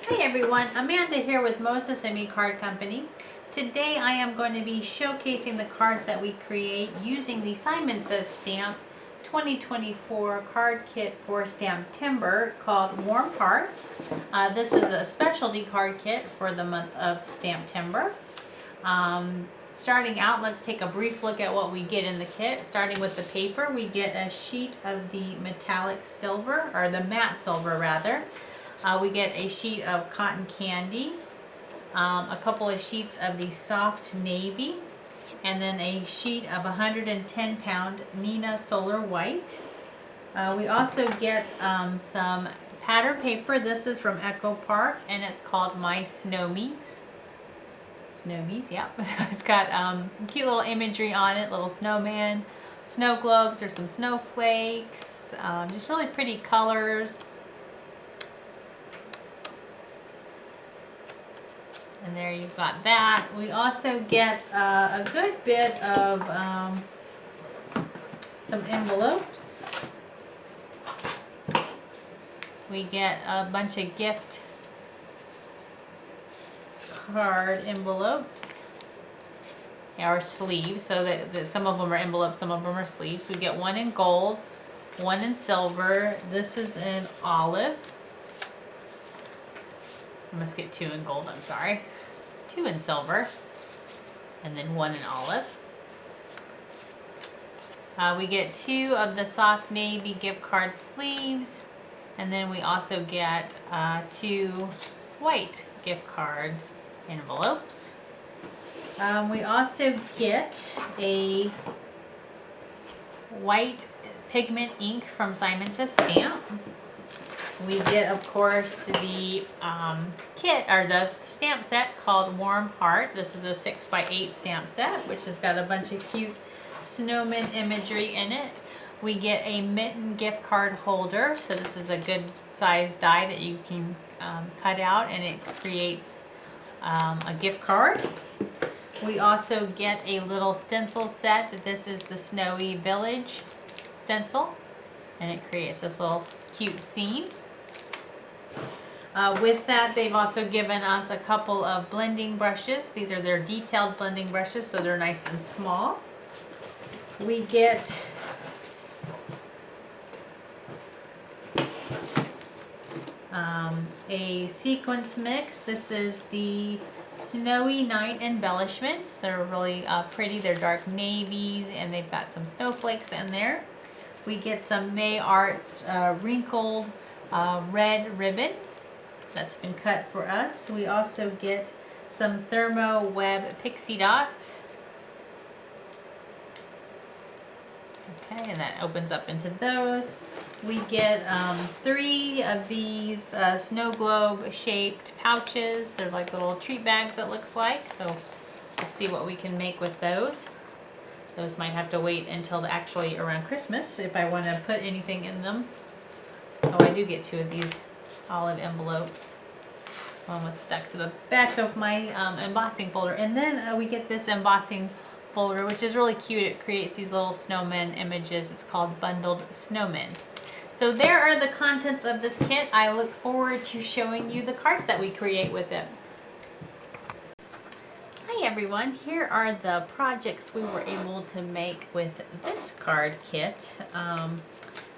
Hi everyone, Amanda here with Moses and Me Card Company. Today I am going to be showcasing the cards that we create using the Simon Says Stamp 2024 card kit for Stamptember called Warm Hearts. This is a specialty card kit for the month of Stamptember. Starting out, let's take a brief look at what we get in the kit. Starting with the paper, we get a sheet of the metallic silver, or the matte silver rather. We get a sheet of cotton candy, a couple of sheets of the soft navy, and then a sheet of 110 pound Nina Solar White. We also get some pattern paper. This is from Echo Park and it's called My Snowmies. Snowmies, yeah. It's got some cute little imagery on it, little snowman, snow globes, or some snowflakes, just really pretty colors. And there you've got that. We also get a good bit of some envelopes. We get a bunch of gift card envelopes, or sleeves, so that some of them are envelopes, some of them are sleeves. We get one in gold, one in silver. This is in olive. I must get two in gold, I'm sorry. Two in silver, and then one in olive. We get two of the soft navy gift card sleeves, and then we also get two white gift card envelopes. We also get a white pigment ink from Simon Says Stamp. We get, of course, the kit, or the stamp set called Warm Heart. This is a 6x8 stamp set, which has got a bunch of cute snowman imagery in it. We get a mitten gift card holder. So this is a good size die that you can cut out, and it creates a gift card. We also get a little stencil set. This is the Snowy Village stencil, and it creates this little cute scene. With that, they've also given us a couple of blending brushes. These are their detailed blending brushes, so they're nice and small. We get a sequence mix. This is the Snowy Night Embellishments. They're really pretty. They're dark navy, and they've got some snowflakes in there. We get some May Arts wrinkled red ribbon that's been cut for us. We also get some Thermo Web pixie dots. Okay, and that opens up into those. We get 3 of these snow globe shaped pouches. They're like little treat bags, it looks like. So we'll see what we can make with those. Those might have to wait until actually around Christmas if I want to put anything in them. Oh, I do get 2 of these olive envelopes. One was stuck to the back of my embossing folder. And then we get this embossing folder, which is really cute. It creates these little snowman images. It's called Bundled Snowmen. So there are the contents of this kit. I look forward to showing you the cards that we create with it. Hi everyone, here are the projects we were able to make with this card kit.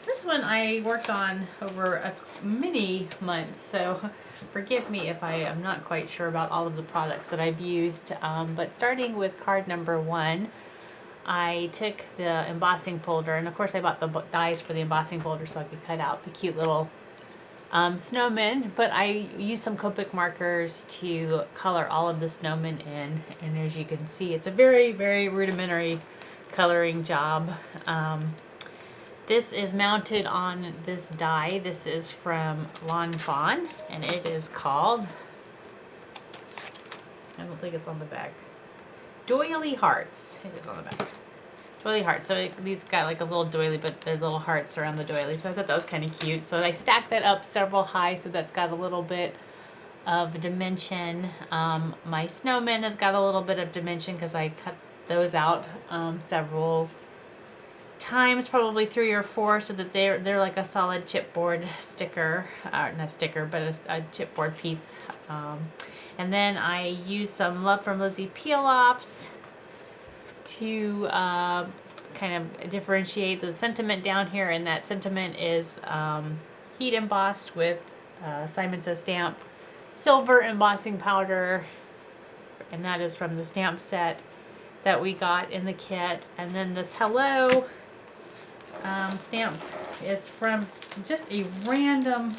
This one I worked on over many months, so forgive me if I am not quite sure about all of the products that I've used. But starting with card number 1, I took the embossing folder, and of course I bought the dies for the embossing folder so I could cut out the cute little snowmen, but I used some Copic markers to color all of the snowmen in, and as you can see, it's a very, very rudimentary coloring job. This is mounted on this die. This is from Lawn Fawn, and it is called, I don't think it's on the back, Doily Hearts. It is on the back. Doily hearts. So these got like a little doily, but they're little hearts around the doily. So I thought that was kind of cute. So I stacked that up several high, so that's got a little bit of dimension. My snowman has got a little bit of dimension because I cut those out several times, probably 3 or 4, so that they're like a solid chipboard sticker, not sticker, but a chipboard piece. And then I use some Love from Lizzie peel-offs to kind of differentiate the sentiment down here, and that sentiment is heat embossed with Simon Says Stamp silver embossing powder, and that is from the stamp set that we got in the kit. And then this hello stamp is from just a random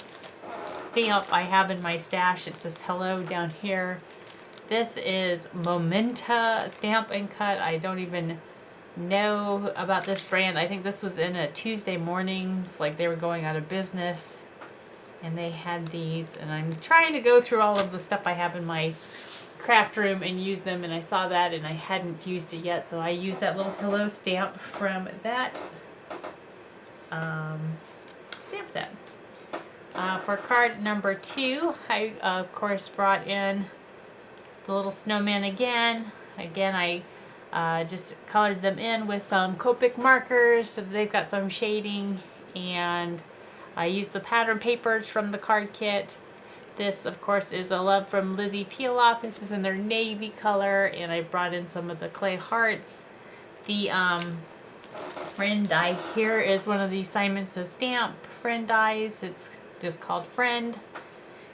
stamp I have in my stash. It says hello down here. This is Momenta Stamp and Cut. I don't even know about this brand. I think this was in a Tuesday mornings, like they were going out of business, and they had these, and I'm trying to go through all of the stuff I have in my craft room and use them, and I saw that and I hadn't used it yet, so I used that little hello stamp from that stamp set. For card number 2, I of course brought in the little snowman again. I just colored them in with some Copic markers so that they've got some shading, and I used the pattern papers from the card kit. This, of course, is a Love from Lizzie peel-off. This is in their navy color, and I brought in some of the clay hearts. The friend die here is one of the Simon Says Stamp friend dies. It's just called Friend,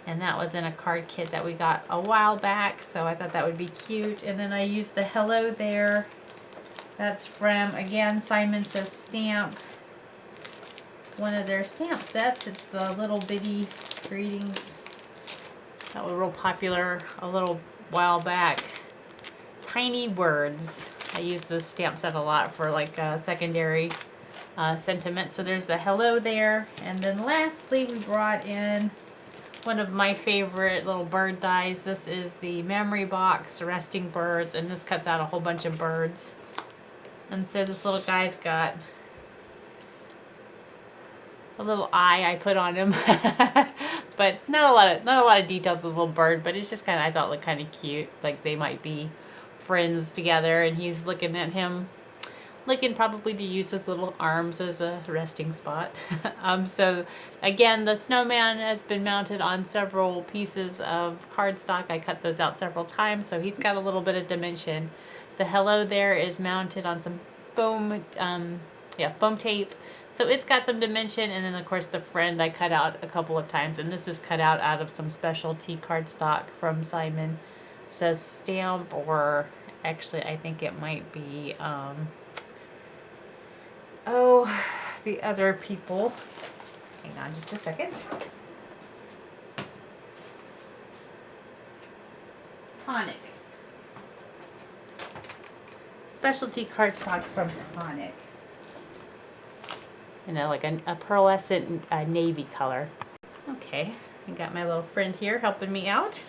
and that was in a card kit that we got a while back, so I thought that would be cute. And then I used the hello there. That's from, again, Simon Says Stamp, one of their stamp sets. It's the little bitty greetings that were real popular a little while back. Tiny words. I use this stamp set a lot for like secondary sentiment. So there's the hello there. And then lastly, we brought in one of my favorite little bird dies. This is the Memory Box Resting Birds, and this cuts out a whole bunch of birds. And so this little guy's got a little eye I put on him, but not a lot of detail with the little bird. But it's just kind of, I thought, looked kind of cute, like they might be friends together, and he's looking at him, looking probably to use his little arms as a resting spot. So again, the snowman has been mounted on several pieces of cardstock. I cut those out several times, so he's got a little bit of dimension. The hello there is mounted on some foam tape. So it's got some dimension, and then of course the friend I cut out a couple of times, and this is cut out of some specialty cardstock from Simon Says Stamp, or actually I think it might be the other people. Hang on just a second. Tonic. Specialty cardstock from Tonic. You know, like a pearlescent navy color. Okay, I got my little friend here helping me out.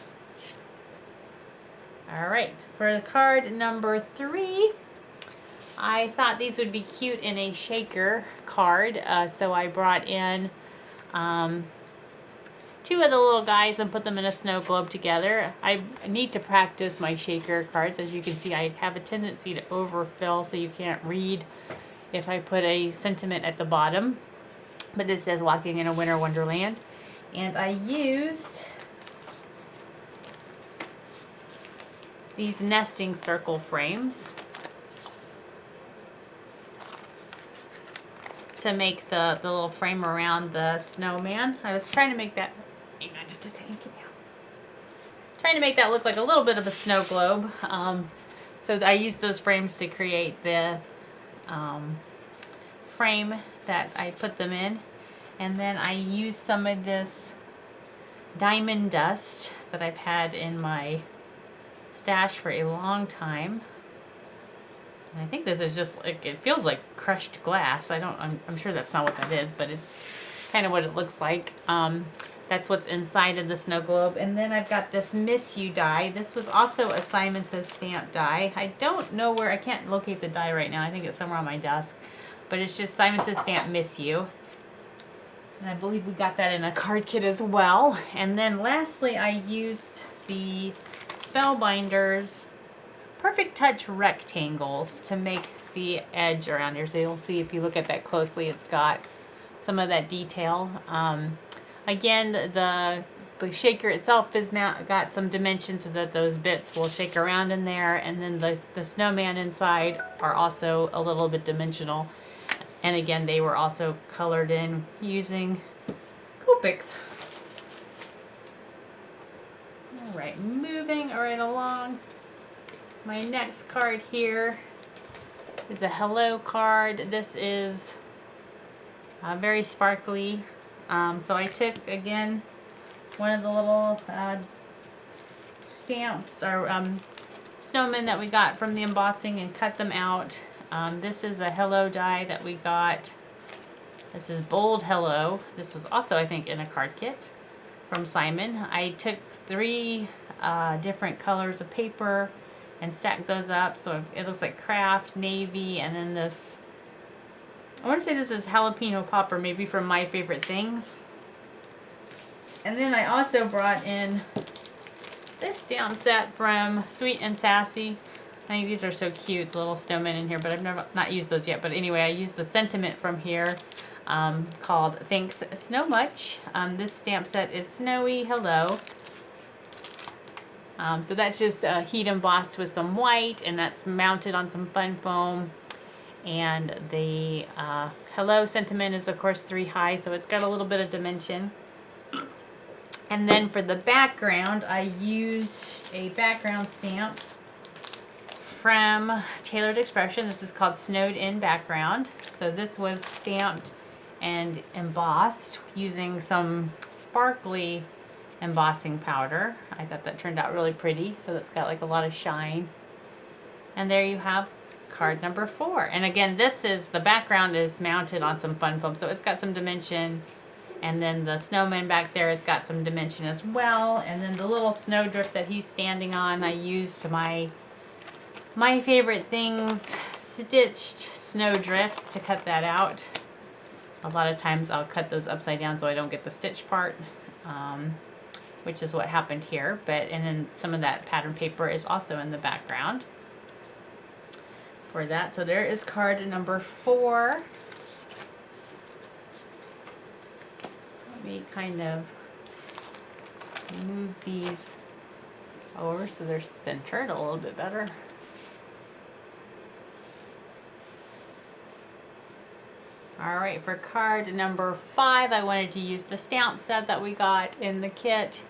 All right, for card number 3, I thought these would be cute in a shaker card, so I brought in 2 of the little guys and put them in a snow globe together. I need to practice my shaker cards. As you can see, I have a tendency to overfill, so you can't read if I put a sentiment at the bottom. But it says Walking in a Winter Wonderland. And I used these nesting circle frames to make the little frame around the snowman. I was trying to make that, hang on just a second, get down. Trying to make that look like a little bit of a snow globe. So I used those frames to create the frame that I put them in. And then I used some of this diamond dust that I've had in my stash for a long time. And I think this is just like, it feels like crushed glass. I'm sure that's not what that is, but it's kind of what it looks like. That's what's inside of the snow globe. And then I've got this Miss You die. This was also a Simon Says Stamp die. I don't know where, I can't locate the die right now. I think it's somewhere on my desk. But it's just Simon Says Stamp Miss You. And I believe we got that in a card kit as well. And then lastly, I used the Spellbinders Perfect Touch rectangles to make the edge around here. So you'll see if you look at that closely, it's got some of that detail. Again, the shaker itself is got some dimension so that those bits will shake around in there, and then the snowman inside are also a little bit dimensional. And again, they were also colored in using Copics. All right, moving right along. My next card here is a hello card. This is very sparkly. So I took, again, one of the little stamps or snowmen that we got from the embossing and cut them out. This is a hello die that we got. This is Bold Hello. This was also, I think, in a card kit from Simon. I took 3 different colors of paper and stacked those up. So it looks like craft, navy, and then this, I want to say this is jalapeno popper, maybe from My Favorite Things. And then I also brought in this stamp set from Sweet and Sassy. I think these are so cute, the little snowmen in here, but I've not used those yet. But anyway, I used the sentiment from here called Thanks Snow Much. This stamp set is Snowy Hello. So that's just heat embossed with some white, and that's mounted on some fun foam. And the hello sentiment is, of course, 3 high, so it's got a little bit of dimension. And then for the background, I used a background stamp from Tailored Expression. This is called Snowed In Background. So this was stamped and embossed using some sparkly embossing powder. I thought that turned out really pretty, so that's got like a lot of shine. And there you have card number 4. And again, this is, the background is mounted on some fun foam, so it's got some dimension. And then the snowman back there has got some dimension as well. And then the little snowdrift that he's standing on, I used my Favorite Things stitched snowdrifts to cut that out. A lot of times I'll cut those upside down so I don't get the stitch part, which is what happened here. And then some of that pattern paper is also in the background for that. So there is card number 4. Let me kind of move these over so they're centered a little bit better. Alright, for card number 5, I wanted to use the stamp set that we got in the kit.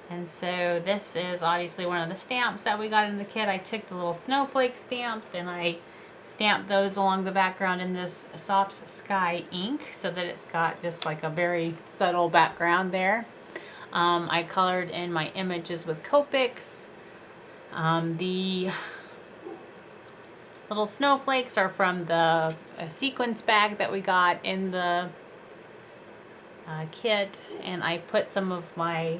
And so this is obviously one of the stamps that we got in the kit. I took the little snowflake stamps and I stamped those along the background in this soft sky ink so that it's got just like a very subtle background there. I colored in my images with Copics. The little snowflakes are from the sequence bag that we got in the kit, and I put some of my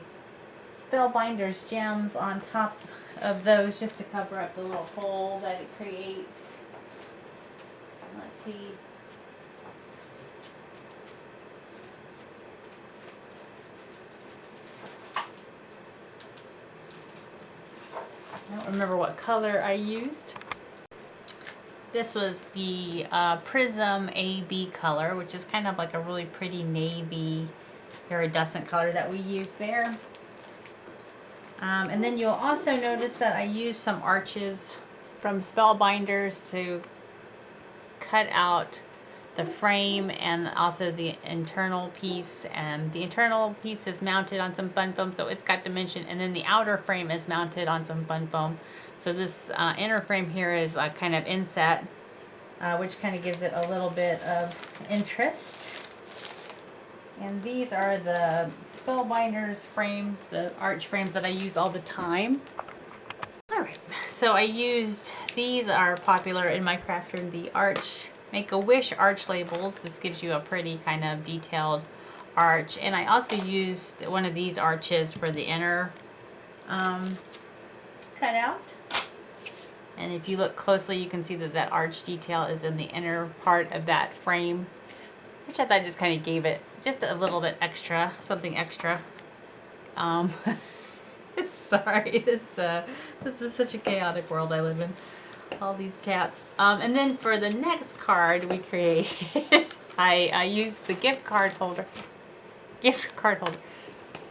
Spellbinders gems on top of those just to cover up the little hole that it creates. Let's see. I don't remember what color I used. This was the Prism AB color, which is kind of like a really pretty navy iridescent color that we use there. And then you'll also notice that I used some arches from Spellbinders to cut out the frame and also the internal piece. And the internal piece is mounted on some fun foam, so it's got dimension. And then the outer frame is mounted on some fun foam. So this inner frame here is kind of inset, which kind of gives it a little bit of interest. And these are the Spellbinders frames, the arch frames that I use all the time. Alright, so I used, these are popular in my craft room, the Make-A-Wish arch labels. This gives you a pretty kind of detailed arch. And I also used one of these arches for the inner cutout. And if you look closely, you can see that that arch detail is in the inner part of that frame, which I thought just kind of gave it just a little bit extra, something extra. Sorry, this is such a chaotic world I live in. All these cats. And then for the next card we created, I used the gift card holder. Gift card holder.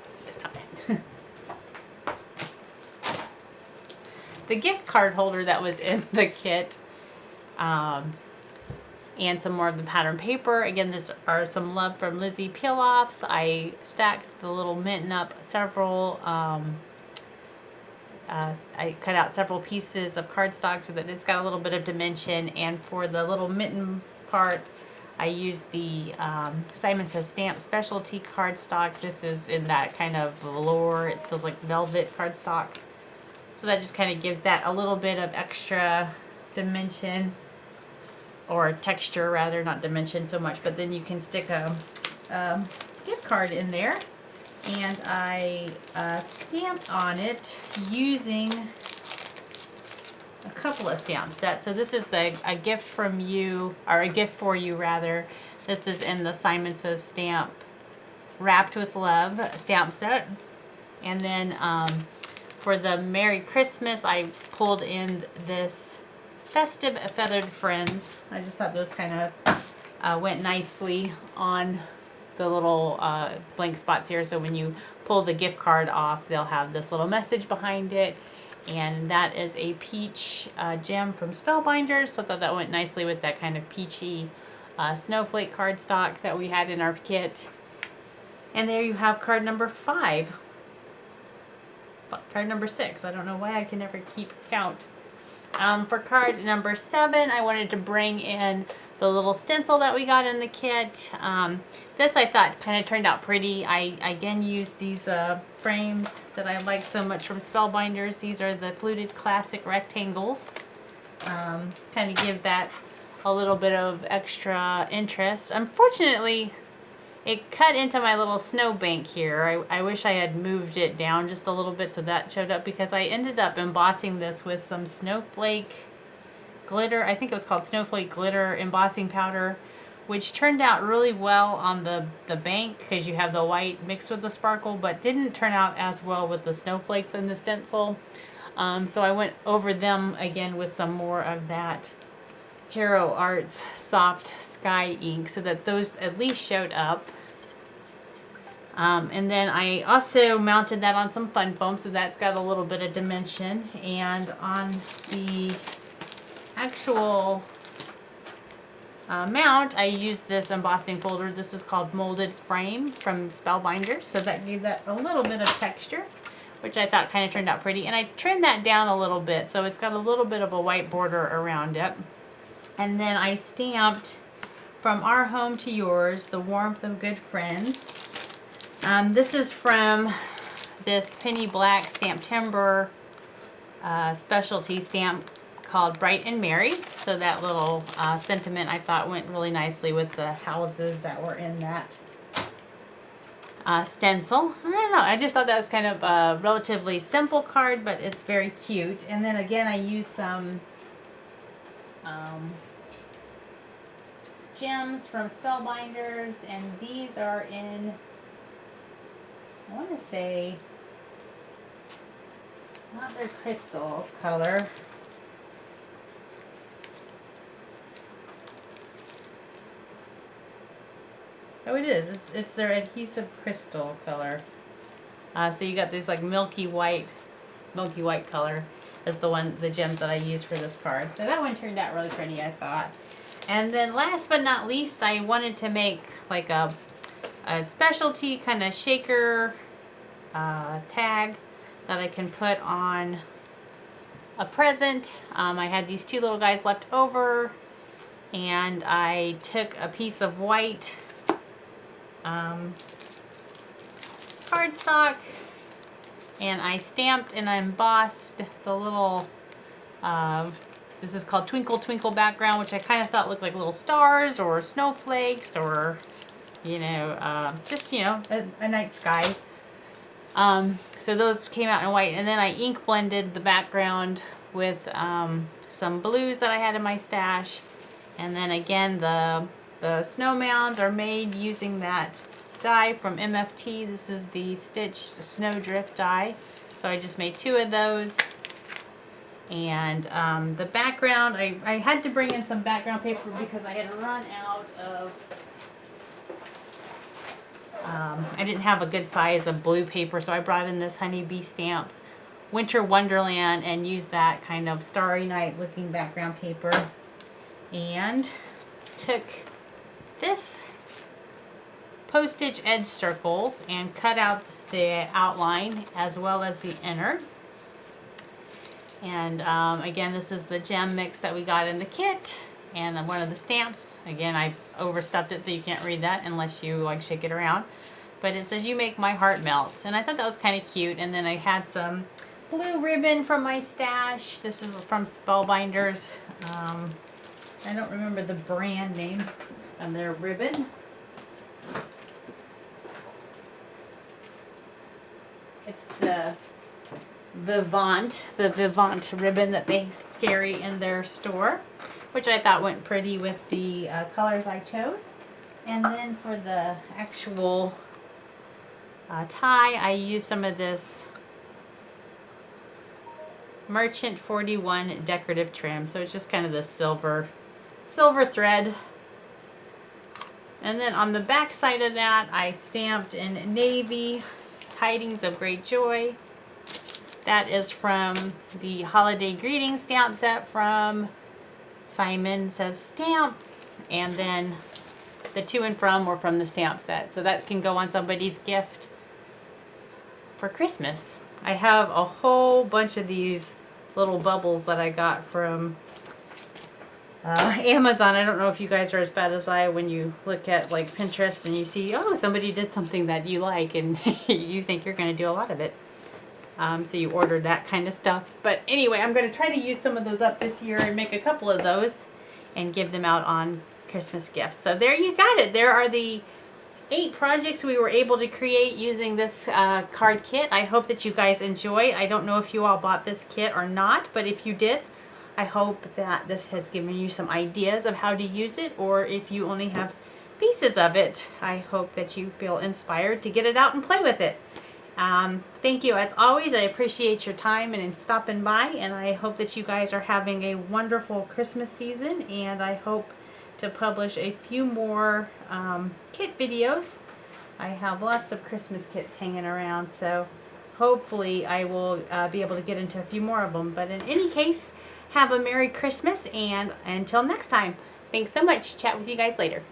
Stop it. The gift card holder that was in the kit. And some more of the pattern paper. Again, these are some Love from Lizzie peel-offs. I stacked the little mitten up several. I cut out several pieces of cardstock so that it's got a little bit of dimension. And for the little mitten part, I used the Simon Says Stamp Specialty cardstock. This is in that kind of velour. It feels like velvet cardstock. So that just kind of gives that a little bit of extra dimension. Or texture rather, not dimension so much, but then you can stick a gift card in there. And I stamped on it using a couple of stamp sets. So this is a gift from you, or a gift for you rather. This is in the Simon Says Stamp Wrapped with Love stamp set. And then for the Merry Christmas, I pulled in this Festive Feathered Friends. I just thought those kind of went nicely on the little blank spots here. So when you pull the gift card off, they'll have this little message behind it. And that is a peach gem from Spellbinders. So I thought that went nicely with that kind of peachy snowflake cardstock that we had in our kit. And there you have card number 5. Card number 6. I don't know why I can never keep count. For card number 7, I wanted to bring in the little stencil that we got in the kit. This I thought kind of turned out pretty. I again used these frames that I like so much from Spellbinders. These are the fluted classic rectangles. Kind of give that a little bit of extra interest. Unfortunately, it cut into my little snowbank here. I wish I had moved it down just a little bit so that showed up, because I ended up embossing this with some snowflake glitter. I think it was called snowflake glitter embossing powder, which turned out really well on the bank because you have the white mixed with the sparkle, but didn't turn out as well with the snowflakes in the stencil. So I went over them again with some more of that Hero Arts Soft Sky ink so that those at least showed up. And then I also mounted that on some fun foam, so that's got a little bit of dimension. And on the actual mount, I used this embossing folder. This is called Molded Frame from Spellbinders, so that gave that a little bit of texture, which I thought kind of turned out pretty. And I trimmed that down a little bit, so it's got a little bit of a white border around it. And then I stamped From Our Home to Yours, The Warmth of Good Friends. This is from this Penny Black Stamptember specialty stamp called Bright and Merry. So that little sentiment I thought went really nicely with the houses that were in that stencil. I don't know, I just thought that was kind of a relatively simple card, but it's very cute. And then again, I used some gems from Spellbinders, and these are in, I want to say, not their crystal color. Oh, it is. It's their adhesive crystal color. So you got this like milky white color as the gems that I used for this card. So that one turned out really pretty, I thought. And then last but not least, I wanted to make like a specialty kind of shaker tag that I can put on a present. I had these two little guys left over, and I took a piece of white cardstock, and I stamped and I embossed the little this is called Twinkle Twinkle background, which I kind of thought looked like little stars or snowflakes, or just a night sky. So those came out in white, and then I ink blended the background with some blues that I had in my stash. And then again, the snow mounds are made using that die from MFT. This is the stitched snowdrift die. So I just made 2 of those. And the background, I had to bring in some background paper because I had run out of, I didn't have a good size of blue paper, so I brought in this Honeybee Stamps Winter Wonderland and used that kind of Starry Night looking background paper. And took this postage edge circles and cut out the outline as well as the inner. And again, this is the gem mix that we got in the kit, and one of the stamps. Again, I overstuffed it so you can't read that unless you like shake it around. But it says, "You make my heart melt," and I thought that was kind of cute. And then I had some blue ribbon from my stash. This is from Spellbinders. I don't remember the brand name of their ribbon. It's the Vivant ribbon that they carry in their store, which I thought went pretty with the colors I chose. And then for the actual tie, I used some of this Merchant 41 decorative trim. So it's just kind of the silver thread. And then on the back side of that, I stamped in navy, Tidings of Great Joy. That is from the holiday greeting stamp set from Simon Says Stamp. And then the to and from were from the stamp set. So that can go on somebody's gift for Christmas. I have a whole bunch of these little bubbles that I got from Amazon. I don't know if you guys are as bad as I when you look at like Pinterest and you see, oh, somebody did something that you like and you think you're going to do a lot of it. So you ordered that kind of stuff. But anyway, I'm going to try to use some of those up this year and make a couple of those and give them out on Christmas gifts. So there you got it. There are the 8 projects we were able to create using this card kit. I hope that you guys enjoy. I don't know if you all bought this kit or not, but if you did, I hope that this has given you some ideas of how to use it, or if you only have pieces of it, I hope that you feel inspired to get it out and play with it. Thank you as always. I appreciate your time and stopping by, and I hope that you guys are having a wonderful Christmas season, and I hope to publish a few more kit videos. I have lots of Christmas kits hanging around, so hopefully I will be able to get into a few more of them. But in any case, have a Merry Christmas, and until next time, thanks so much. Chat with you guys later.